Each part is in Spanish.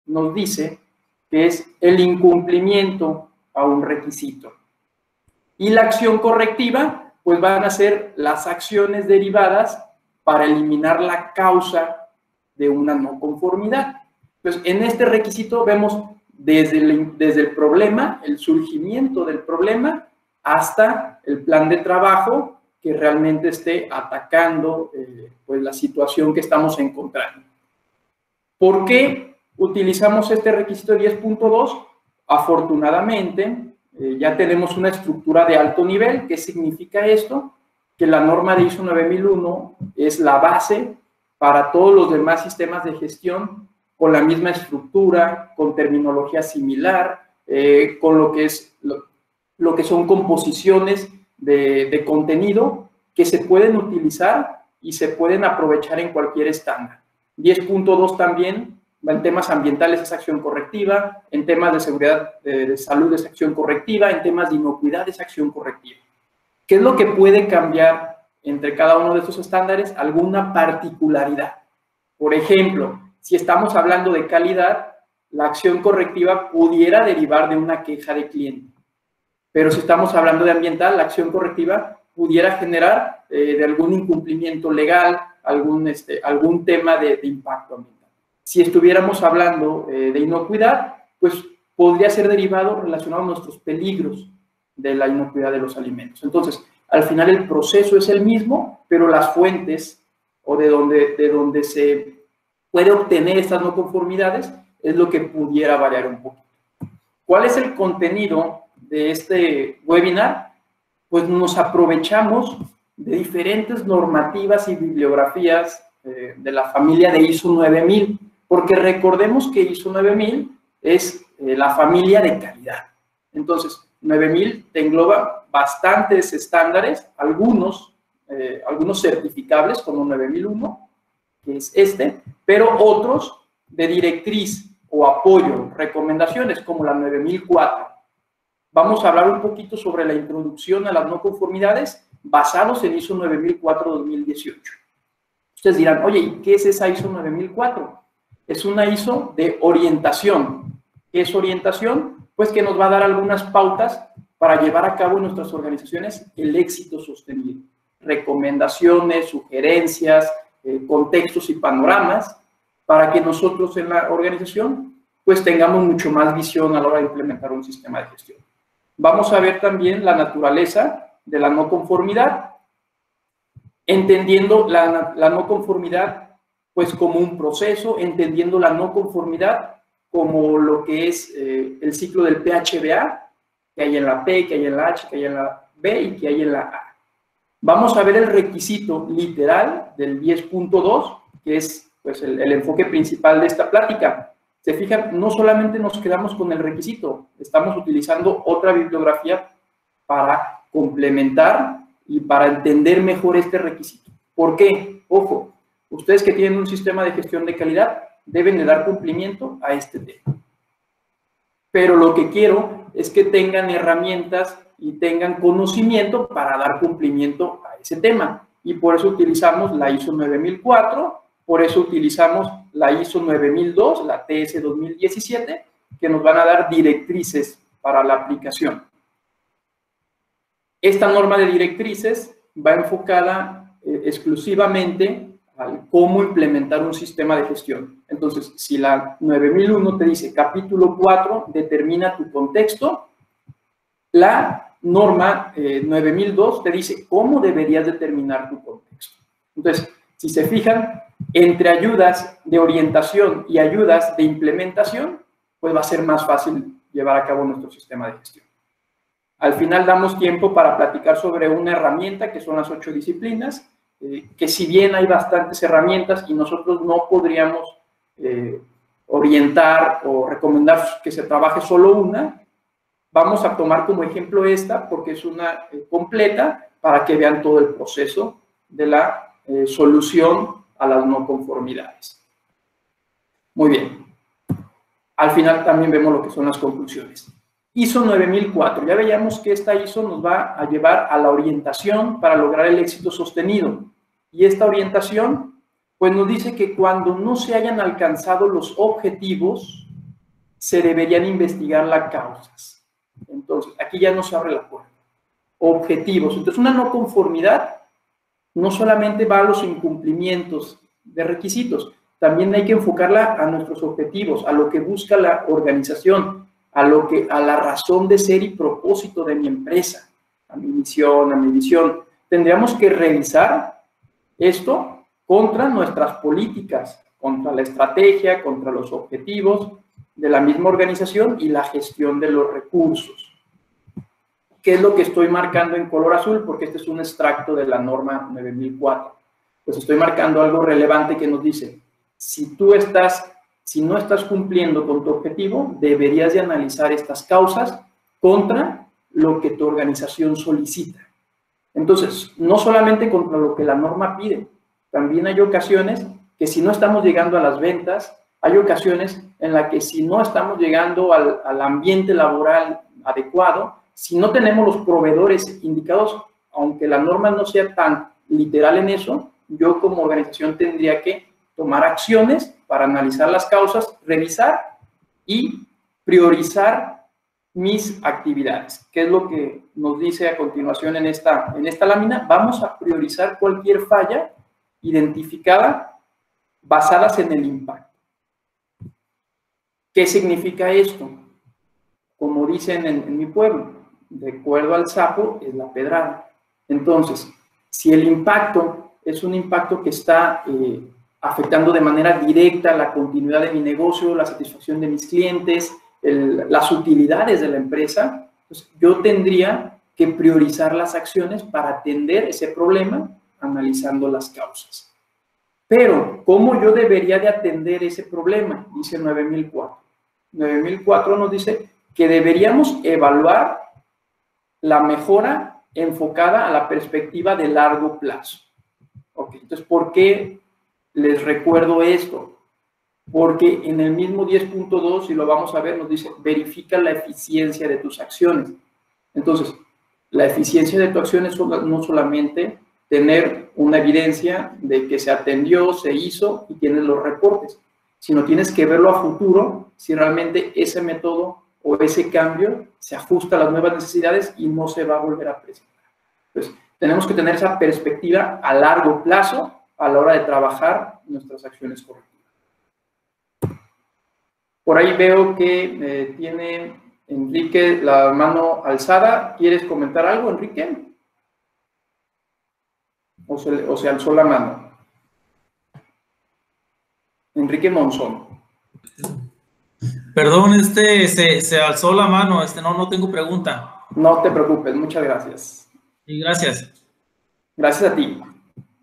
nos dice que es el incumplimiento a un requisito. Y la acción correctiva, pues van a ser las acciones derivadas para eliminar la causa de una no conformidad. Entonces, en este requisito vemos desde el problema, el surgimiento del problema, hasta el plan de trabajo que realmente esté atacando pues la situación que estamos encontrando. ¿Por qué utilizamos este requisito 10.2? Afortunadamente, ya tenemos una estructura de alto nivel. ¿Qué significa esto? Que la norma de ISO 9001 es la base para todos los demás sistemas de gestión con la misma estructura, con terminología similar, con lo que son composiciones de contenido que se pueden utilizar y se pueden aprovechar en cualquier estándar. 10.2 también, en temas ambientales es acción correctiva, en temas de seguridad de salud es acción correctiva, en temas de inocuidad es acción correctiva. ¿Qué es lo que puede cambiar entre cada uno de estos estándares? Alguna particularidad. Por ejemplo, si estamos hablando de calidad, la acción correctiva pudiera derivar de una queja de cliente. Pero si estamos hablando de ambiental, la acción correctiva pudiera generar de algún incumplimiento legal, algún tema de impacto ambiental. Si estuviéramos hablando de inocuidad, pues podría ser derivado relacionado a nuestros peligros de la inocuidad de los alimentos. Entonces, al final el proceso es el mismo, pero las fuentes o de donde se puede obtener estas no conformidades es lo que pudiera variar un poquito. ¿Cuál es el contenido de este webinar? Pues nos aprovechamos de diferentes normativas y bibliografías de la familia de ISO 9000, porque recordemos que ISO 9000 es la familia de calidad. Entonces, 9000 te engloba bastantes estándares, algunos certificables como 9001, que es pero otros de directriz o apoyo, recomendaciones como la 9004. Vamos a hablar un poquito sobre la introducción a las no conformidades basados en ISO 9004-2018. Ustedes dirán, oye, ¿y qué es esa ISO 9004? Es una ISO de orientación. ¿Qué es orientación? Pues que nos va a dar algunas pautas para llevar a cabo en nuestras organizaciones el éxito sostenido. Recomendaciones, sugerencias, contextos y panoramas para que nosotros en la organización pues tengamos mucho más visión a la hora de implementar un sistema de gestión. Vamos a ver también la naturaleza de la no conformidad, entendiendo la no conformidad pues como un proceso, entendiendo la no conformidad como lo que es el ciclo del PHBA, que hay en la P, que hay en la H, que hay en la B y que hay en la A. Vamos a ver el requisito literal del 10.2, que es pues, el enfoque principal de esta plática. Se fijan, no solamente nos quedamos con el requisito, estamos utilizando otra bibliografía para complementar y para entender mejor este requisito. ¿Por qué? Ojo, ustedes que tienen un sistema de gestión de calidad deben de dar cumplimiento a este tema. Pero lo que quiero es que tengan herramientas y tengan conocimiento para dar cumplimiento a ese tema. Y por eso utilizamos la ISO 9004, por eso utilizamos la ISO 9002, la TS 2017, que nos van a dar directrices para la aplicación. Esta norma de directrices va enfocada exclusivamente al cómo implementar un sistema de gestión. Entonces, si la 9001 te dice capítulo 4, determina tu contexto, la norma 9002 te dice cómo deberías determinar tu contexto. Entonces, si se fijan, entre ayudas de orientación y ayudas de implementación, pues va a ser más fácil llevar a cabo nuestro sistema de gestión. Al final damos tiempo para platicar sobre una herramienta que son las 8 disciplinas, que si bien hay bastantes herramientas y nosotros no podríamos orientar o recomendar que se trabaje solo una, vamos a tomar como ejemplo esta porque es una completa para que vean todo el proceso de la solución a las no conformidades. Muy bien. Al final también vemos lo que son las conclusiones. ISO 9004. Ya veíamos que esta ISO nos va a llevar a la orientación para lograr el éxito sostenido. Y esta orientación, pues nos dice que cuando no se hayan alcanzado los objetivos, se deberían investigar las causas. Entonces, aquí ya nos abre la puerta. Objetivos. Entonces, una no conformidad no solamente va a los incumplimientos de requisitos, también hay que enfocarla a nuestros objetivos, a lo que busca la organización, a la razón de ser y propósito de mi empresa, a mi misión, a mi visión. Tendríamos que revisar esto contra nuestras políticas, contra la estrategia, contra los objetivos de la misma organización y la gestión de los recursos. ¿Qué es lo que estoy marcando en color azul? Porque este es un extracto de la norma 9004. Pues estoy marcando algo relevante que nos dice, si no estás cumpliendo con tu objetivo, deberías de analizar estas causas contra lo que tu organización solicita. Entonces, no solamente contra lo que la norma pide, también hay ocasiones que si no estamos llegando a las ventas, hay ocasiones en las que si no estamos llegando al ambiente laboral adecuado, si no tenemos los proveedores indicados, aunque la norma no sea tan literal en eso, yo como organización tendría que tomar acciones para analizar las causas, revisar y priorizar mis actividades. ¿Qué es lo que nos dice a continuación en esta lámina? Vamos a priorizar cualquier falla identificada basadas en el impacto. ¿Qué significa esto? Como dicen en mi pueblo, de acuerdo al sapo es la pedrada. Entonces, si el impacto es un impacto que está afectando de manera directa la continuidad de mi negocio, la satisfacción de mis clientes, las utilidades de la empresa, pues yo tendría que priorizar las acciones para atender ese problema analizando las causas. Pero, ¿cómo yo debería de atender ese problema? Dice 9004. 9004 nos dice que deberíamos evaluar la mejora enfocada a la perspectiva de largo plazo. Ok, entonces, ¿por qué les recuerdo esto? Porque en el mismo 10.2, si lo vamos a ver, nos dice, verifica la eficiencia de tus acciones. Entonces, la eficiencia de tu acción es no solamente tener una evidencia de que se atendió, se hizo y tienes los reportes, sino tienes que verlo a futuro si realmente ese método o ese cambio se ajusta a las nuevas necesidades y no se va a volver a presentar. Entonces, tenemos que tener esa perspectiva a largo plazo a la hora de trabajar nuestras acciones correctivas. Por ahí veo que tiene Enrique la mano alzada. ¿Quieres comentar algo, Enrique? ¿O se alzó la mano? Enrique Monzón. Perdón, se alzó la mano, no tengo pregunta. No te preocupes, muchas gracias. Y gracias. Gracias a ti.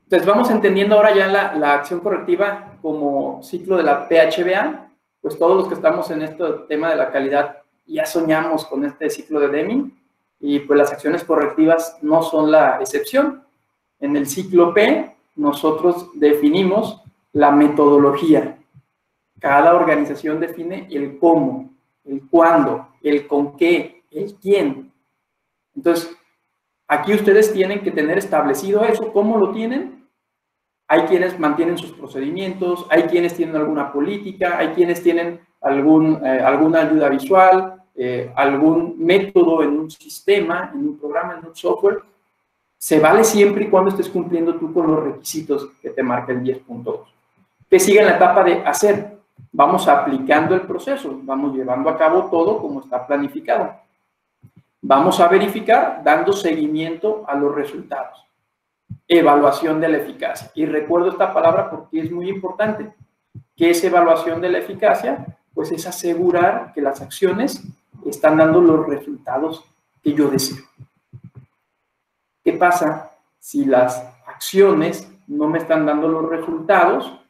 Entonces, vamos entendiendo ahora ya la acción correctiva como ciclo de la PHBA. Pues todos los que estamos en este tema de la calidad ya soñamos con este ciclo de Deming y pues las acciones correctivas no son la excepción. En el ciclo P, nosotros definimos la metodología. Cada organización define el cómo, el cuándo, el con qué, el quién. Entonces, aquí ustedes tienen que tener establecido eso. ¿Cómo lo tienen? Hay quienes mantienen sus procedimientos, hay quienes tienen alguna política, hay quienes tienen alguna ayuda visual, algún método en un sistema, en un programa, en un software. Se vale siempre y cuando estés cumpliendo tú con los requisitos que te marca el 10.2. ¿Qué sigue en la etapa de hacer? Vamos aplicando el proceso, vamos llevando a cabo todo como está planificado. Vamos a verificar dando seguimiento a los resultados. Evaluación de la eficacia. Y recuerdo esta palabra porque es muy importante. ¿Qué es evaluación de la eficacia? Pues es asegurar que las acciones están dando los resultados que yo deseo. ¿Qué pasa si las acciones no me están dando los resultados?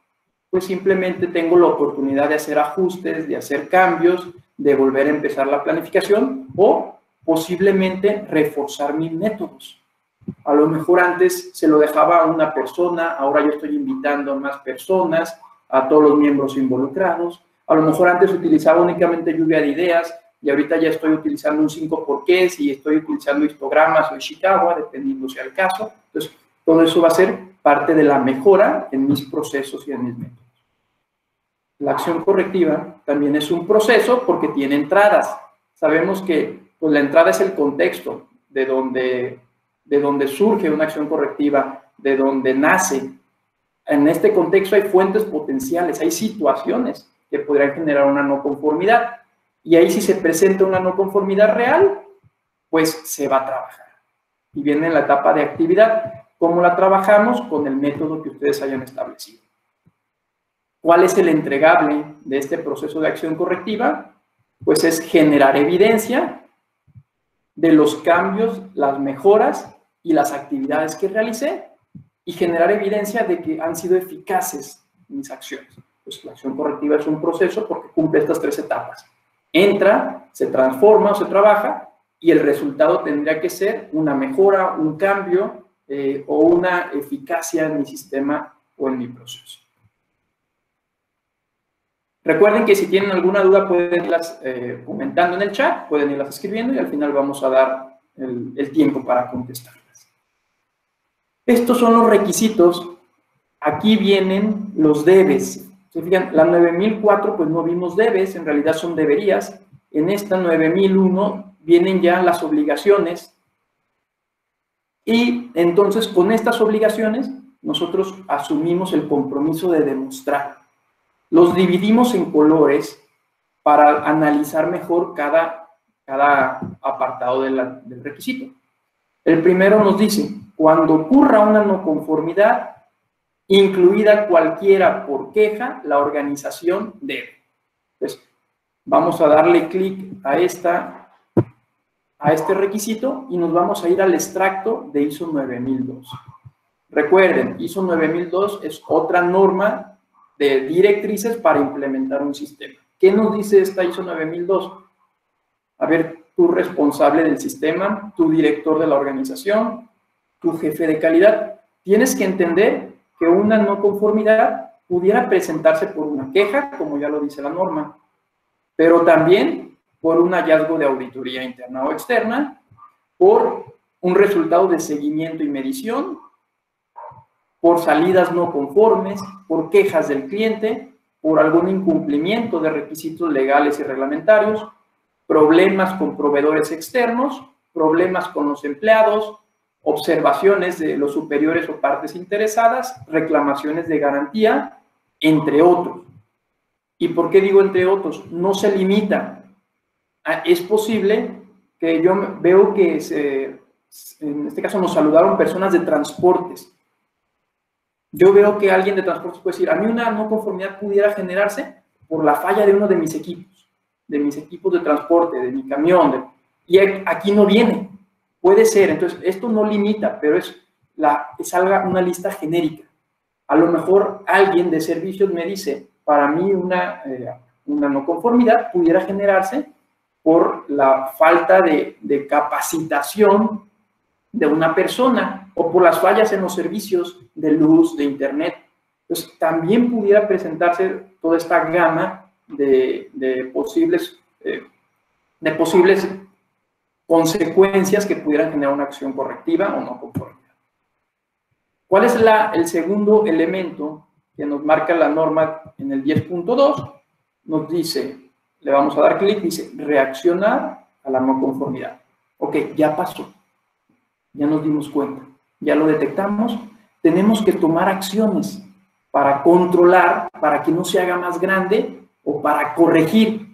Pues simplemente tengo la oportunidad de hacer ajustes, de hacer cambios, de volver a empezar la planificación o posiblemente reforzar mis métodos. A lo mejor antes se lo dejaba a una persona, ahora yo estoy invitando a más personas, a todos los miembros involucrados. A lo mejor antes utilizaba únicamente lluvia de ideas y ahorita ya estoy utilizando un 5 porqués y estoy utilizando histogramas o Ishikawa, dependiendo sea el caso. Entonces, todo eso va a ser parte de la mejora en mis procesos y en mis métodos. la acción correctiva también es un proceso porque tiene entradas. Sabemos que pues, la entrada es el contexto de donde surge una acción correctiva, de donde nace. En este contexto hay fuentes potenciales, hay situaciones que podrían generar una no conformidad. Y ahí si se presenta una no conformidad real, pues se va a trabajar. Y viene la etapa de actividad. ¿Cómo la trabajamos? Con el método que ustedes hayan establecido. ¿Cuál es el entregable de este proceso de acción correctiva? Pues es generar evidencia de los cambios, las mejoras y las actividades que realicé y generar evidencia de que han sido eficaces mis acciones. Pues la acción correctiva es un proceso porque cumple estas 3 etapas. Entra, se transforma o se trabaja y el resultado tendría que ser una mejora, un cambio o una eficacia en mi sistema o en mi proceso. Recuerden que si tienen alguna duda pueden irlas comentando en el chat, pueden irlas escribiendo y al final vamos a dar el tiempo para contestarlas. Estos son los requisitos. Aquí vienen los debes. ¿Se fijan? La 9004 pues no vimos debes, en realidad son deberías. En esta 9001 vienen ya las obligaciones. Y entonces con estas obligaciones nosotros asumimos el compromiso de demostrar. Los dividimos en colores para analizar mejor cada apartado del requisito. El primero nos dice, cuando ocurra una no conformidad, incluida cualquiera por queja, la organización debe. Entonces, vamos a darle clic a este requisito y nos vamos a ir al extracto de ISO 9002. Recuerden, ISO 9002 es otra norma de directrices para implementar un sistema. ¿Qué nos dice esta ISO 9002? A ver, tu responsable del sistema, tu director de la organización, tu jefe de calidad. Tienes que entender que una no conformidad pudiera presentarse por una queja, como ya lo dice la norma, pero también por un hallazgo de auditoría interna o externa, por un resultado de seguimiento y medición, por salidas no conformes, por quejas del cliente, por algún incumplimiento de requisitos legales y reglamentarios, problemas con proveedores externos, problemas con los empleados, observaciones de los superiores o partes interesadas, reclamaciones de garantía, entre otros. ¿Y por qué digo entre otros? No se limita. Es posible que yo veo que en este caso nos saludaron personas de transportes. Yo veo que alguien de transportes puede decir, a mí una no conformidad pudiera generarse por la falla de uno de mis equipos de transporte, de mi camión, y aquí no viene. Puede ser, entonces esto no limita, pero es una lista genérica. A lo mejor alguien de servicios me dice, para mí una no conformidad pudiera generarse por la falta de capacitación de una persona o por las fallas en los servicios de luz, de internet. Entonces, también pudiera presentarse toda esta gama de posibles consecuencias que pudieran generar una acción correctiva o no conformidad. ¿Cuál es el segundo elemento que nos marca la norma en el 10.2? Nos dice, le vamos a dar clic, dice reaccionar a la no conformidad. Ok, ya pasó. Ya nos dimos cuenta, ya lo detectamos, tenemos que tomar acciones para controlar, para que no se haga más grande o para corregir,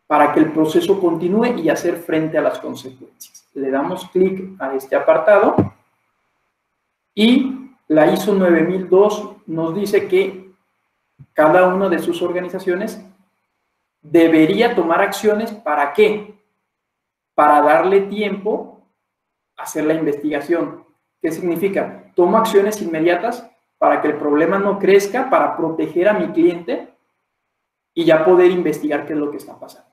para que el proceso continúe y hacer frente a las consecuencias. Le damos clic a este apartado y la ISO 9002 nos dice que cada una de sus organizaciones debería tomar acciones, ¿para qué? Para darle tiempo hacer la investigación. ¿Qué significa? Tomo acciones inmediatas para que el problema no crezca, para proteger a mi cliente y ya poder investigar qué es lo que está pasando.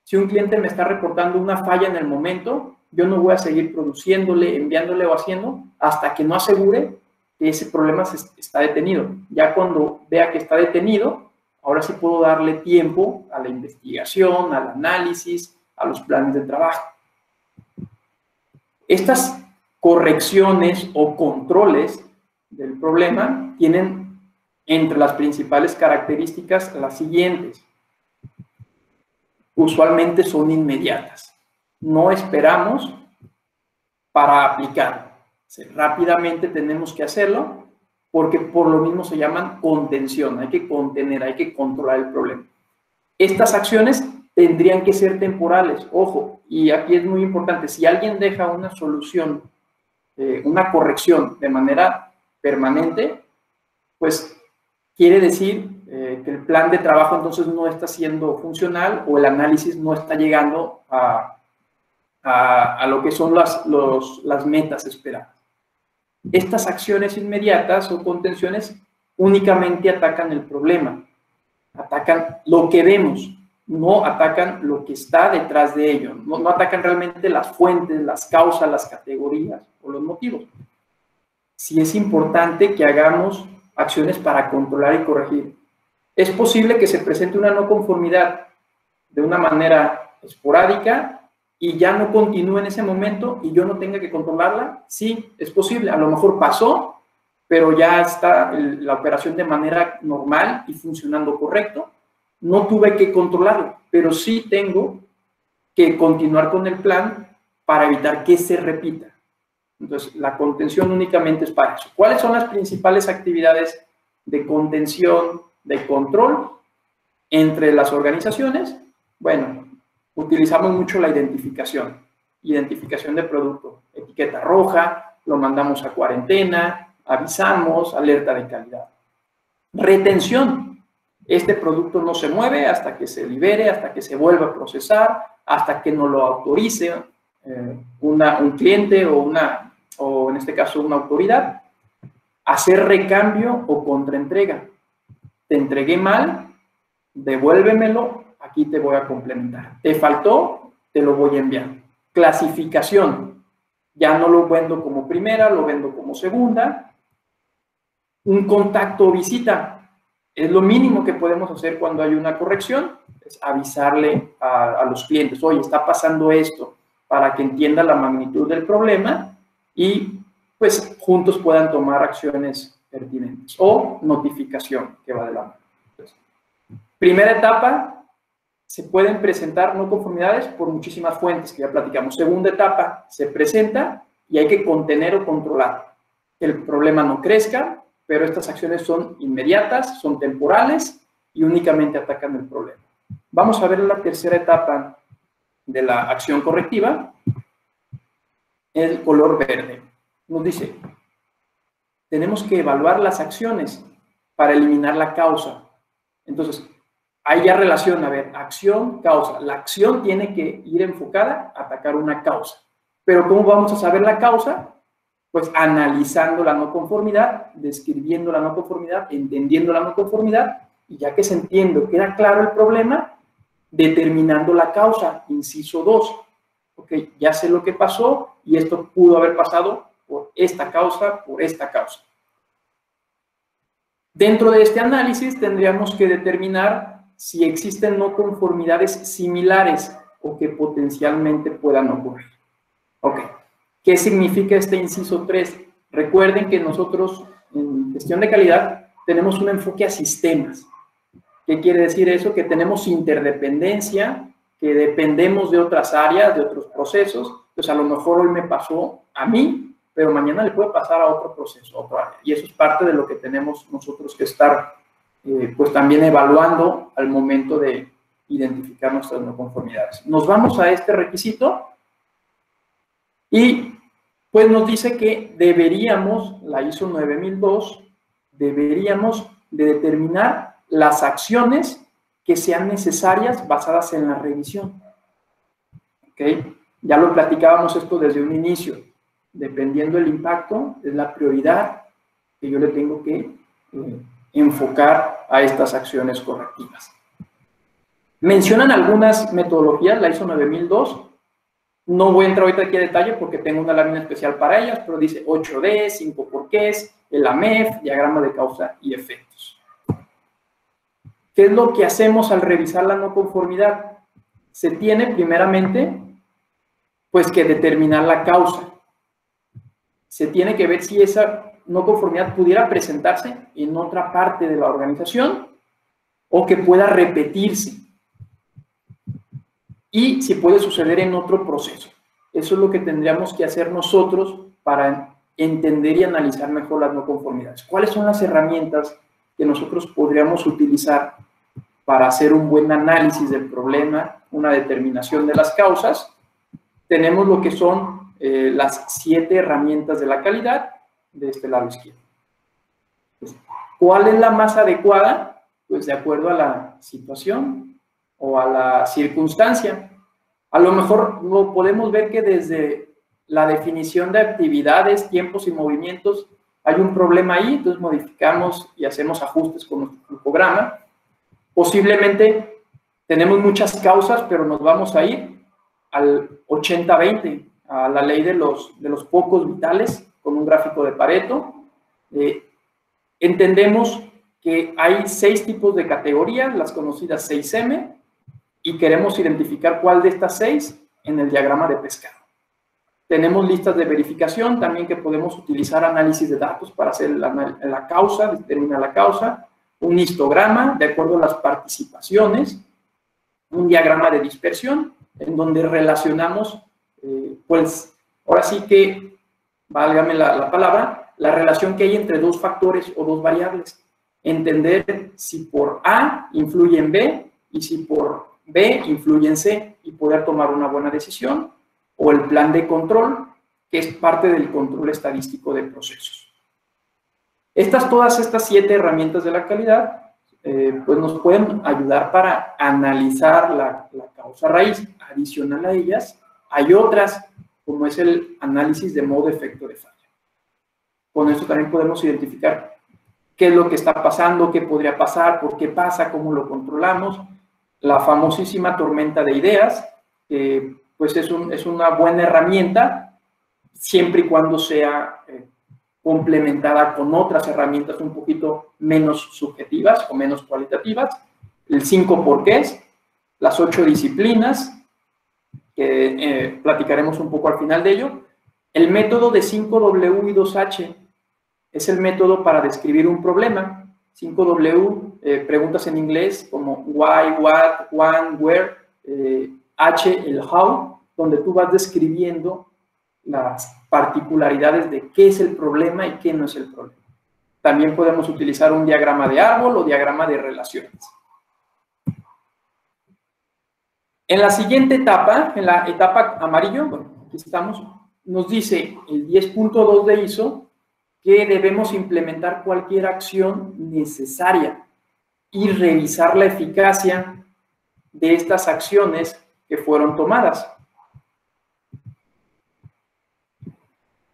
Si un cliente me está reportando una falla en el momento, yo no voy a seguir produciéndole, enviándole o haciendo hasta que no asegure que ese problema está detenido. Ya cuando vea que está detenido, ahora sí puedo darle tiempo a la investigación, al análisis, a los planes de trabajo. Estas correcciones o controles del problema tienen Entre las principales características, las siguientes. Usualmente son inmediatas. No esperamos para aplicar. Rápidamente tenemos que hacerlo porque por lo mismo se llaman contención. Hay que contener, hay que controlar el problema. Estas acciones tendrían que ser temporales. Ojo, y aquí es muy importante, si alguien deja una solución, una corrección de manera permanente, pues quiere decir que el plan de trabajo entonces no está siendo funcional o el análisis no está llegando a lo que son las metas esperadas. Estas acciones inmediatas o contenciones únicamente atacan el problema, atacan lo que vemos, no atacan lo que está detrás de ello, no atacan realmente las fuentes, las causas, las categorías o los motivos. Sí es importante que hagamos acciones para controlar y corregir. Es posible que se presente una no conformidad de una manera esporádica y ya no continúe en ese momento y yo no tenga que controlarla. Sí, es posible. A lo mejor pasó, pero ya está la operación de manera normal y funcionando correcto. No tuve que controlarlo, pero sí tengo que continuar con el plan para evitar que se repita. Entonces, la contención únicamente es para eso. ¿Cuáles son las principales actividades de contención, de control entre las organizaciones? Bueno, utilizamos mucho la identificación de producto. Etiqueta roja, lo mandamos a cuarentena, avisamos, alerta de calidad. Retención. Este producto no se mueve hasta que se libere, hasta que se vuelva a procesar, hasta que nos lo autorice un cliente o en este caso una autoridad. Hacer recambio o contraentrega. Te entregué mal, devuélvemelo, aquí te voy a complementar. Te faltó, te lo voy a enviar. Clasificación. Ya no lo vendo como primera, lo vendo como segunda. Un contacto o visita. Es lo mínimo que podemos hacer cuando hay una corrección, es avisarle a los clientes, oye, está pasando esto, para que entienda la magnitud del problema y pues juntos puedan tomar acciones pertinentes o notificación que va de la mano. Entonces, primera etapa, se pueden presentar no conformidades por muchísimas fuentes que ya platicamos. Segunda etapa, se presenta y hay que contener o controlar que el problema no crezca, pero estas acciones son inmediatas, son temporales y únicamente atacan el problema. Vamos a ver la tercera etapa de la acción correctiva, el color verde. Nos dice, tenemos que evaluar las acciones para eliminar la causa. Entonces, ahí ya relaciona, a ver, acción, causa. La acción tiene que ir enfocada a atacar una causa. Pero ¿cómo vamos a saber la causa? Pues analizando la no conformidad, describiendo la no conformidad, entendiendo la no conformidad, y ya que se entiende, queda claro el problema, determinando la causa, inciso 2. Ok, ya sé lo que pasó y esto pudo haber pasado por esta causa, por esta causa. Dentro de este análisis tendríamos que determinar si existen no conformidades similares o que potencialmente puedan ocurrir. Ok. ¿Qué significa este inciso 3? Recuerden que nosotros en gestión de calidad tenemos un enfoque a sistemas. ¿Qué quiere decir eso? Que tenemos interdependencia, que dependemos de otras áreas, de otros procesos. Pues a lo mejor hoy me pasó a mí, pero mañana le puede pasar a otro proceso, a otra área. Y eso es parte de lo que tenemos nosotros que estar pues también evaluando al momento de identificar nuestras no conformidades. Nos vamos a este requisito y pues nos dice que deberíamos, la ISO 9002, deberíamos de determinar las acciones que sean necesarias basadas en la revisión. ¿Ok? Ya lo platicábamos esto desde un inicio. Dependiendo del impacto, es la prioridad que yo le tengo que enfocar a estas acciones correctivas. Mencionan algunas metodologías, la ISO 9002. No voy a entrar ahorita aquí a detalle porque tengo una lámina especial para ellas, pero dice 8D, 5 porqués, el AMEF, diagrama de causa y efectos. ¿Qué es lo que hacemos al revisar la no conformidad? Se tiene primeramente, pues, que determinar la causa. se tiene que ver si esa no conformidad pudiera presentarse en otra parte de la organización o que pueda repetirse. Y si puede suceder en otro proceso. Eso es lo que tendríamos que hacer nosotros para entender y analizar mejor las no conformidades. ¿Cuáles son las herramientas que nosotros podríamos utilizar para hacer un buen análisis del problema, una determinación de las causas? Tenemos lo que son las 7 herramientas de la calidad de este lado izquierdo. Pues, ¿cuál es la más adecuada? Pues de acuerdo a la situación o a la circunstancia. A lo mejor lo podemos ver que desde la definición de actividades, tiempos y movimientos hay un problema ahí, entonces modificamos y hacemos ajustes con nuestro programa. Posiblemente tenemos muchas causas, pero nos vamos a ir al 80-20, a la ley de los pocos vitales, con un gráfico de Pareto. Entendemos que hay 6 tipos de categorías, las conocidas 6M, y queremos identificar cuál de estas 6 en el diagrama de pescado. Tenemos listas de verificación, también que podemos utilizar análisis de datos para hacer la causa, determinar la causa, un histograma de acuerdo a las participaciones, un diagrama de dispersión, en donde relacionamos, pues, ahora sí que, válgame la palabra, la relación que hay entre 2 factores o 2 variables. Entender si por A influye en B y si por B influye en C y poder tomar una buena decisión, o el plan de control, que es parte del control estadístico de procesos. Todas estas 7 herramientas de la calidad, pues nos pueden ayudar para analizar la causa raíz. Adicional a ellas, hay otras, como es el análisis de modo-efecto de falla. Con esto también podemos identificar qué es lo que está pasando, qué podría pasar, por qué pasa, cómo lo controlamos. La famosísima tormenta de ideas, que pues es una buena herramienta, siempre y cuando sea complementada con otras herramientas un poquito menos subjetivas o menos cualitativas. El 5 porqués, las 8 disciplinas, que platicaremos un poco al final de ello. El método de 5W y 2H es el método para describir un problema. 5W, preguntas en inglés como why, what, when, where, H, el how, donde tú vas describiendo las particularidades de qué es el problema y qué no es el problema. También podemos utilizar un diagrama de árbol o diagrama de relaciones. En la siguiente etapa, en la etapa amarillo, bueno, aquí estamos, nos dice el 10.2 de ISO que debemos implementar cualquier acción necesaria y revisar la eficacia de estas acciones que fueron tomadas.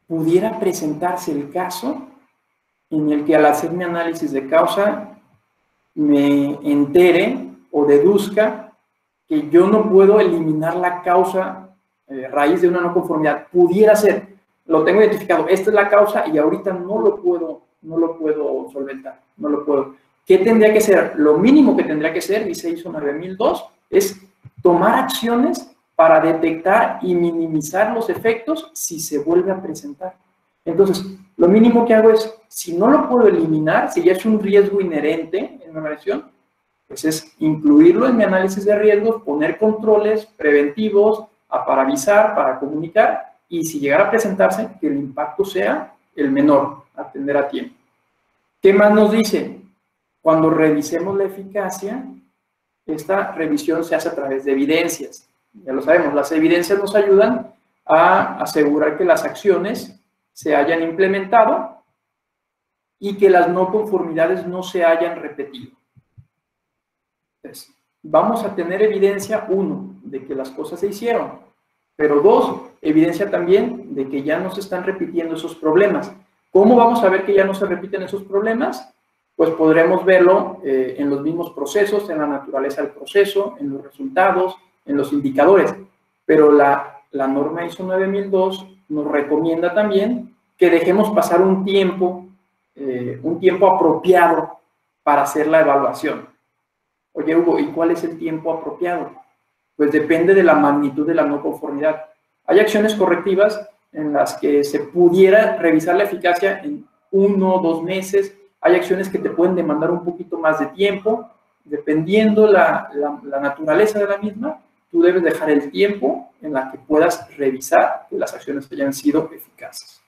Pudiera presentarse el caso en el que al hacer mi análisis de causa me entere o deduzca que yo no puedo eliminar la causa raíz de una no conformidad. Pudiera ser, lo tengo identificado, esta es la causa y ahorita no lo puedo solventar, no lo puedo. ¿Qué tendría que ser? Lo mínimo que tendría que ser, dice ISO 9002, es tomar acciones para detectar y minimizar los efectos si se vuelve a presentar. Entonces, lo mínimo que hago es, si no lo puedo eliminar, si ya es un riesgo inherente en mi organización, pues es incluirlo en mi análisis de riesgos, poner controles preventivos, para avisar, para comunicar, y si llegara a presentarse, que el impacto sea el menor, atender a tiempo. ¿Qué más nos dice? Cuando revisemos la eficacia, esta revisión se hace a través de evidencias. Ya lo sabemos, las evidencias nos ayudan a asegurar que las acciones se hayan implementado y que las no conformidades no se hayan repetido. Entonces, vamos a tener evidencia, 1, de que las cosas se hicieron, pero 2, evidencia también de que ya no se están repitiendo esos problemas. ¿Cómo vamos a ver que ya no se repiten esos problemas? Pues podremos verlo en los mismos procesos, en la naturaleza del proceso, en los resultados, en los indicadores. Pero la norma ISO 9002 nos recomienda también que dejemos pasar un tiempo apropiado para hacer la evaluación. Oye, Hugo, ¿y cuál es el tiempo apropiado? Pues depende de la magnitud de la no conformidad. Hay acciones correctivas en las que se pudiera revisar la eficacia en 1 o 2 meses. Hay acciones que te pueden demandar un poquito más de tiempo. Dependiendo la naturaleza de la misma, tú debes dejar el tiempo en la que puedas revisar que las acciones hayan sido eficaces.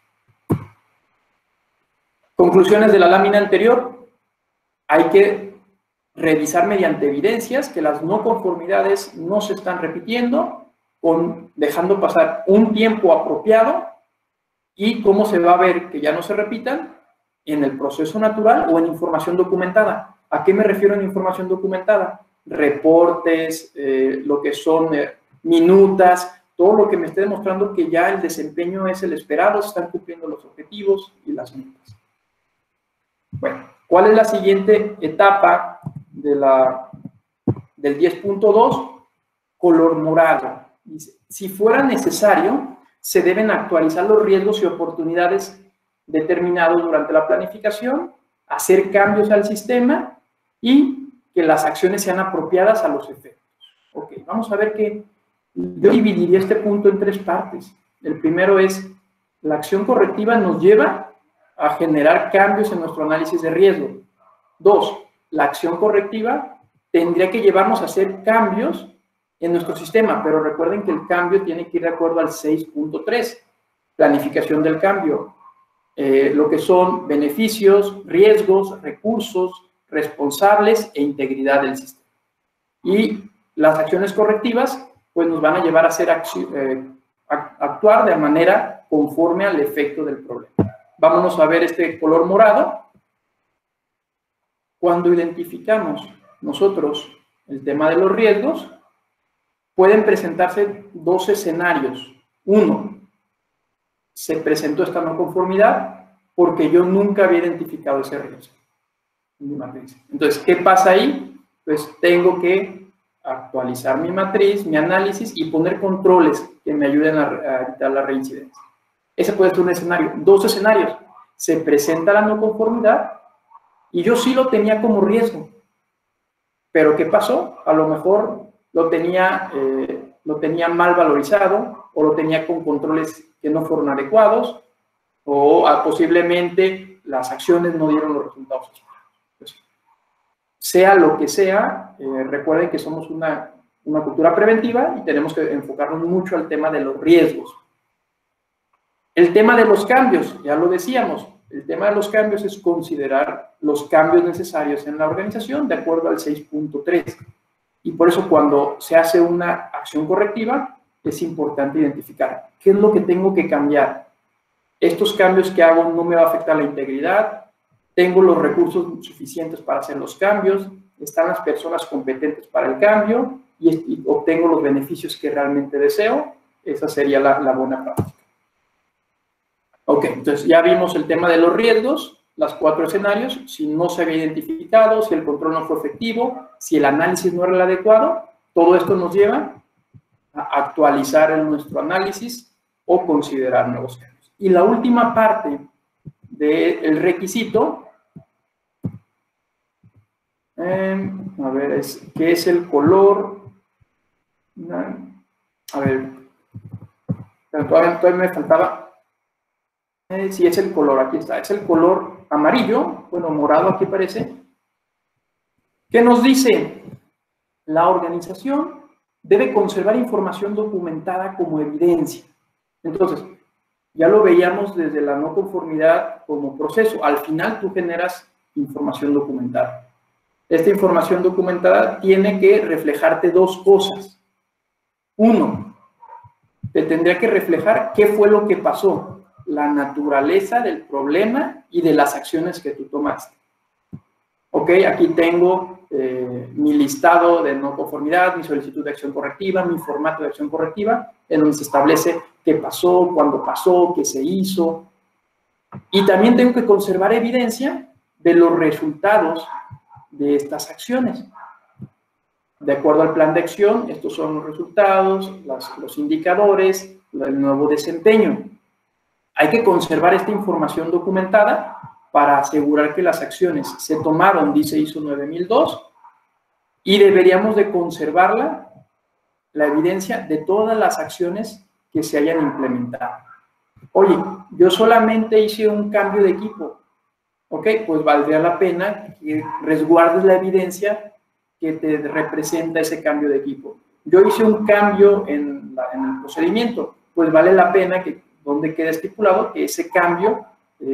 Conclusiones de la lámina anterior. Hay que revisar mediante evidencias que las no conformidades no se están repitiendo, dejando pasar un tiempo apropiado, y cómo se va a ver que ya no se repitan en el proceso natural o en información documentada. ¿A qué me refiero en información documentada? Reportes, lo que son minutas, todo lo que me esté demostrando que ya el desempeño es el esperado, se están cumpliendo los objetivos y las metas. Bueno, ¿cuál es la siguiente etapa del 10.2? Color morado. Dice, si fuera necesario, se deben actualizar los riesgos y oportunidades determinados durante la planificación, hacer cambios al sistema y que las acciones sean apropiadas a los efectos. Ok, vamos a ver que yo dividiría este punto en 3 partes. El primero es, la acción correctiva nos lleva a generar cambios en nuestro análisis de riesgo. 2, la acción correctiva tendría que llevarnos a hacer cambios en nuestro sistema, pero recuerden que el cambio tiene que ir de acuerdo al 6.3, planificación del cambio, lo que son beneficios, riesgos, recursos, responsables e integridad del sistema. Y las acciones correctivas, pues nos van a llevar a actuar de manera conforme al efecto del problema. Vámonos a ver este color morado. Cuando identificamos nosotros el tema de los riesgos, pueden presentarse 2 escenarios. 1, se presentó esta no conformidad porque yo nunca había identificado ese riesgo en mi matriz. Entonces, ¿qué pasa ahí? Pues tengo que actualizar mi matriz, mi análisis y poner controles que me ayuden a evitar la reincidencia. Ese puede ser un escenario. 2 escenarios. Se presenta la no conformidad y yo sí lo tenía como riesgo. Pero ¿qué pasó? A lo mejor lo tenía mal valorizado o lo tenía con controles que no fueron adecuados o posiblemente las acciones no dieron los resultados esperados. Pues, sea lo que sea, recuerden que somos una cultura preventiva y tenemos que enfocarnos mucho al tema de los riesgos. El tema de los cambios, ya lo decíamos, el tema de los cambios es considerar los cambios necesarios en la organización de acuerdo al 6.3. Y por eso cuando se hace una acción correctiva, es importante identificar qué es lo que tengo que cambiar. Estos cambios que hago no me va a afectar la integridad, tengo los recursos suficientes para hacer los cambios, están las personas competentes para el cambio y obtengo los beneficios que realmente deseo. Esa sería la buena práctica. Ok, entonces ya vimos el tema de los riesgos, las 4 escenarios, si no se había identificado, si el control no fue efectivo, si el análisis no era el adecuado, todo esto nos lleva a actualizar nuestro análisis o considerar nuevos cambios. Y la última parte del requisito, a ver, ¿qué es el color? A ver, pero todavía me faltaba. Sí, es el color, aquí está, es el color amarillo, bueno, morado aquí parece. ¿Qué nos dice? La organización debe conservar información documentada como evidencia. Entonces, ya lo veíamos desde la no conformidad como proceso. Al final tú generas información documentada. Esta información documentada tiene que reflejarte 2 cosas. 1, te tendría que reflejar qué fue lo que pasó, la naturaleza del problema y de las acciones que tú tomaste. Ok, aquí tengo mi listado de no conformidad, mi solicitud de acción correctiva, mi formato de acción correctiva, en donde se establece qué pasó, cuándo pasó, qué se hizo. Y también tengo que conservar evidencia de los resultados de estas acciones. De acuerdo al plan de acción, estos son los resultados, los indicadores, el nuevo desempeño. Hay que conservar esta información documentada para asegurar que las acciones se tomaron, dice ISO 9002, y deberíamos de conservarla, la evidencia de todas las acciones que se hayan implementado. Oye, yo solamente hice un cambio de equipo. Ok, pues valdría la pena que resguardes la evidencia que te representa ese cambio de equipo. Yo hice un cambio en el procedimiento, pues vale la pena que donde quede estipulado que ese cambio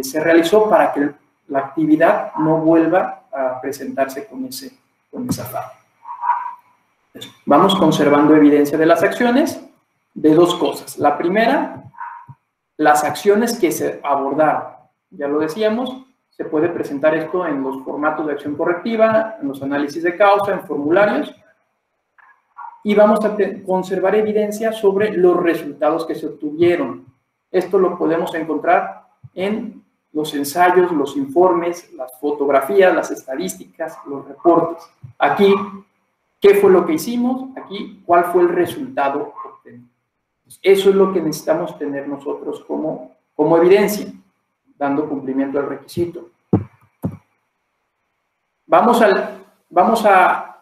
se realizó para que la actividad no vuelva a presentarse con esa falla. Vamos conservando evidencia de las acciones de dos cosas. La primera, las acciones que se abordaron. Ya lo decíamos, se puede presentar esto en los formatos de acción correctiva, en los análisis de causa, en formularios, y vamos a conservar evidencia sobre los resultados que se obtuvieron. Esto lo podemos encontrar en los ensayos, los informes, las fotografías, las estadísticas, los reportes. Aquí, ¿qué fue lo que hicimos? Aquí, ¿cuál fue el resultado obtenido? Eso es lo que necesitamos tener nosotros como evidencia, dando cumplimiento al requisito. Vamos a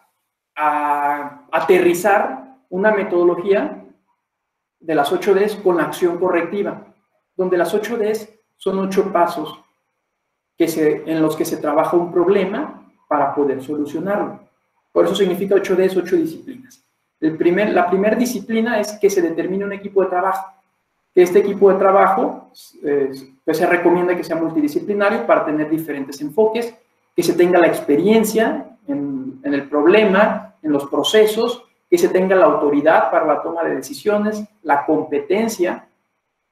aterrizar una metodología de las 8Ds con la acción correctiva, donde las 8Ds son 8 pasos en los que se trabaja un problema para poder solucionarlo. Por eso significa 8Ds, 8 disciplinas. La primera disciplina es que se determine un equipo de trabajo. Que este equipo de trabajo pues se recomienda que sea multidisciplinario para tener diferentes enfoques, que se tenga la experiencia en el problema, en los procesos, que se tenga la autoridad para la toma de decisiones, la competencia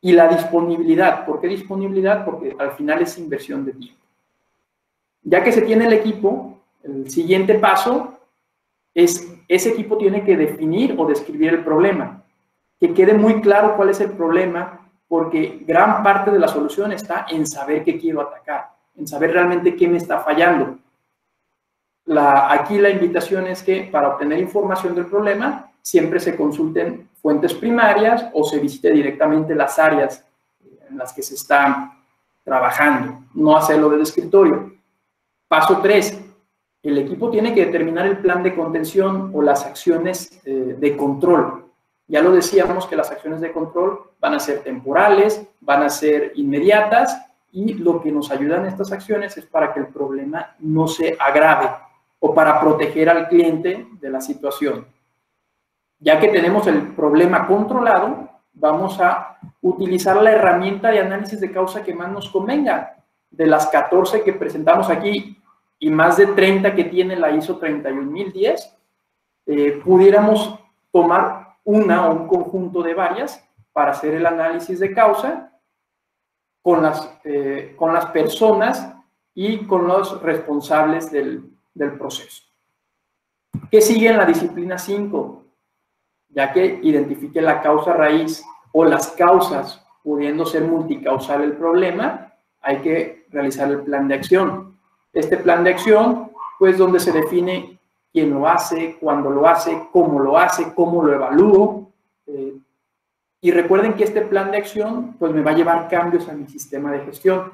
y la disponibilidad. ¿Por qué disponibilidad? Porque al final es inversión de tiempo. Ya que se tiene el equipo, el siguiente paso es ese equipo tiene que definir o describir el problema. Que quede muy claro cuál es el problema, porque gran parte de la solución está en saber qué quiero atacar, en saber realmente qué me está fallando. Aquí la invitación es que para obtener información del problema siempre se consulten fuentes primarias o se visite directamente las áreas en las que se está trabajando, no hacerlo desde escritorio. Paso 3. El equipo tiene que determinar el plan de contención o las acciones de control. Ya lo decíamos que las acciones de control van a ser temporales, van a ser inmediatas y lo que nos ayudan estas acciones es para que el problema no se agrave o para proteger al cliente de la situación. Ya que tenemos el problema controlado, vamos a utilizar la herramienta de análisis de causa que más nos convenga. De las 14 que presentamos aquí y más de 30 que tiene la ISO 31010, pudiéramos tomar una o un conjunto de varias para hacer el análisis de causa con las personas y con los responsables del proceso. ¿Qué sigue en la disciplina 5? Ya que identifique la causa raíz o las causas, pudiendo ser multicausal el problema, hay que realizar el plan de acción. Este plan de acción, pues donde se define quién lo hace, cuándo lo hace, cómo lo evalúo. Y recuerden que este plan de acción, pues me va a llevar cambios a mi sistema de gestión.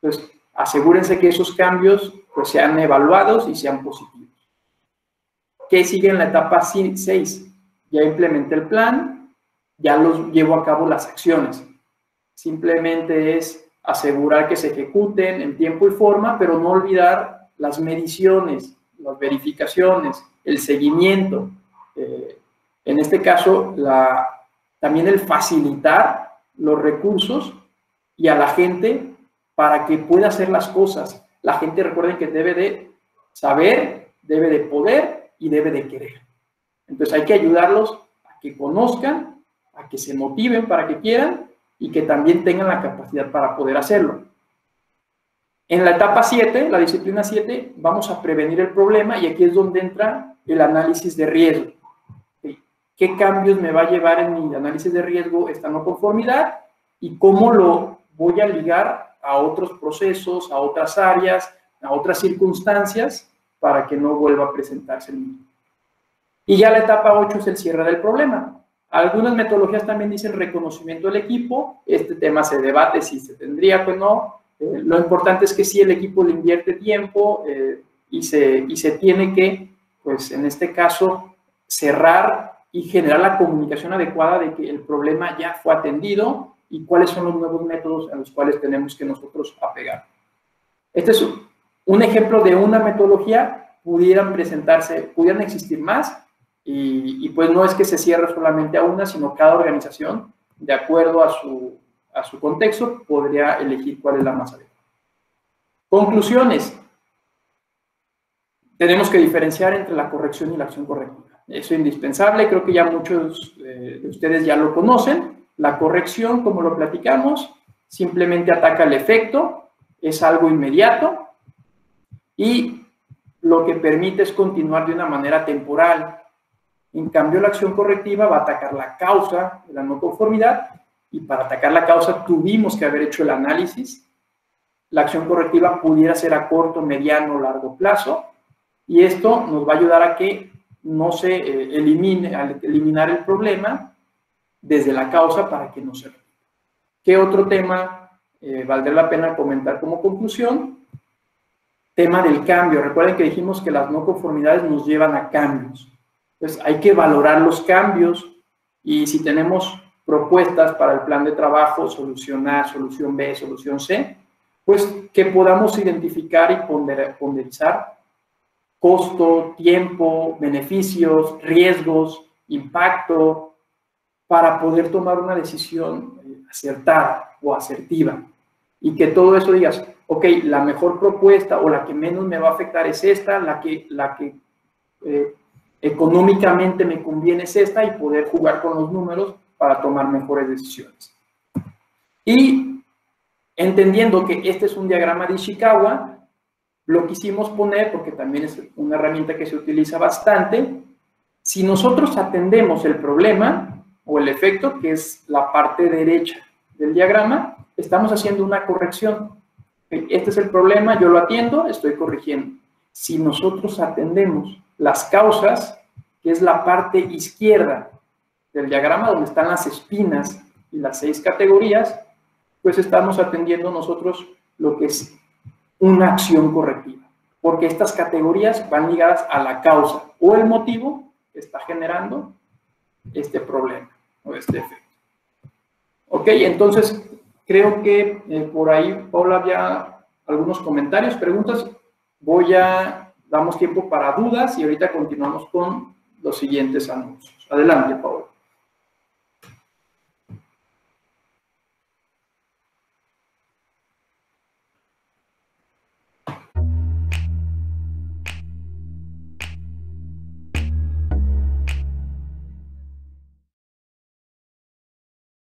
Entonces, asegúrense que esos cambios, pues sean evaluados y sean positivos. ¿Qué sigue en la etapa 6? Ya implementé el plan, ya los llevo a cabo las acciones. Simplemente es asegurar que se ejecuten en tiempo y forma, pero no olvidar las mediciones, las verificaciones, el seguimiento. En este caso, también el facilitar los recursos y a la gente para que pueda hacer las cosas. La gente, recuerden que debe de saber, debe de poder y debe de querer. Entonces hay que ayudarlos a que conozcan, a que se motiven para que quieran y que también tengan la capacidad para poder hacerlo. En la etapa 7, la disciplina 7, vamos a prevenir el problema y aquí es donde entra el análisis de riesgo. ¿Qué cambios me va a llevar en mi análisis de riesgo esta no conformidad y cómo lo voy a ligar a otros procesos, a otras áreas, a otras circunstancias para que no vuelva a presentarse el mismo? Y ya la etapa 8 es el cierre del problema. Algunas metodologías también dicen reconocimiento del equipo. Este tema se debate si se tendría o no. Lo importante es que sí el equipo le invierte tiempo y se tiene que, pues en este caso, cerrar y generar la comunicación adecuada de que el problema ya fue atendido y cuáles son los nuevos métodos a los cuales tenemos que nosotros apegar. Este es un ejemplo de una metodología. Pudieran existir más, y pues no es que se cierre solamente a una, sino cada organización, de acuerdo a su contexto, podría elegir cuál es la más adecuada. Conclusiones. Tenemos que diferenciar entre la corrección y la acción correctiva. Eso es indispensable, creo que ya muchos de ustedes ya lo conocen. La corrección, como lo platicamos, simplemente ataca el efecto, es algo inmediato, y lo que permite es continuar de una manera temporal. En cambio, la acción correctiva va a atacar la causa de la no conformidad, y para atacar la causa tuvimos que haber hecho el análisis. La acción correctiva pudiera ser a corto, mediano o largo plazo, y esto nos va a ayudar a que no se eliminar el problema desde la causa para que no se repita. ¿Qué otro tema valdría la pena comentar como conclusión? Tema del cambio. Recuerden que dijimos que las no conformidades nos llevan a cambios. Entonces hay que valorar los cambios, y si tenemos propuestas para el plan de trabajo, solución A, solución B, solución C, pues que podamos identificar y ponderizar costo, tiempo, beneficios, riesgos, impacto, para poder tomar una decisión acertada o asertiva. Y que todo eso digas, ok, la mejor propuesta o la que menos me va a afectar es esta, la que económicamente me conviene es esta, y poder jugar con los números para tomar mejores decisiones. Y entendiendo que este es un diagrama de Ishikawa, lo quisimos poner porque también es una herramienta que se utiliza bastante. Si nosotros atendemos el problema o el efecto, que es la parte derecha del diagrama, estamos haciendo una corrección. Este es el problema, yo lo atiendo, estoy corrigiendo. Si nosotros atendemos las causas, que es la parte izquierda del diagrama, donde están las espinas y las 6 categorías, pues estamos atendiendo nosotros lo que es una acción correctiva, porque estas categorías van ligadas a la causa o el motivo que está generando este problema o este efecto. Ok, entonces creo que por ahí, Paula, había algunos comentarios, preguntas. Damos tiempo para dudas, y ahorita continuamos con los siguientes anuncios. Adelante, Paula.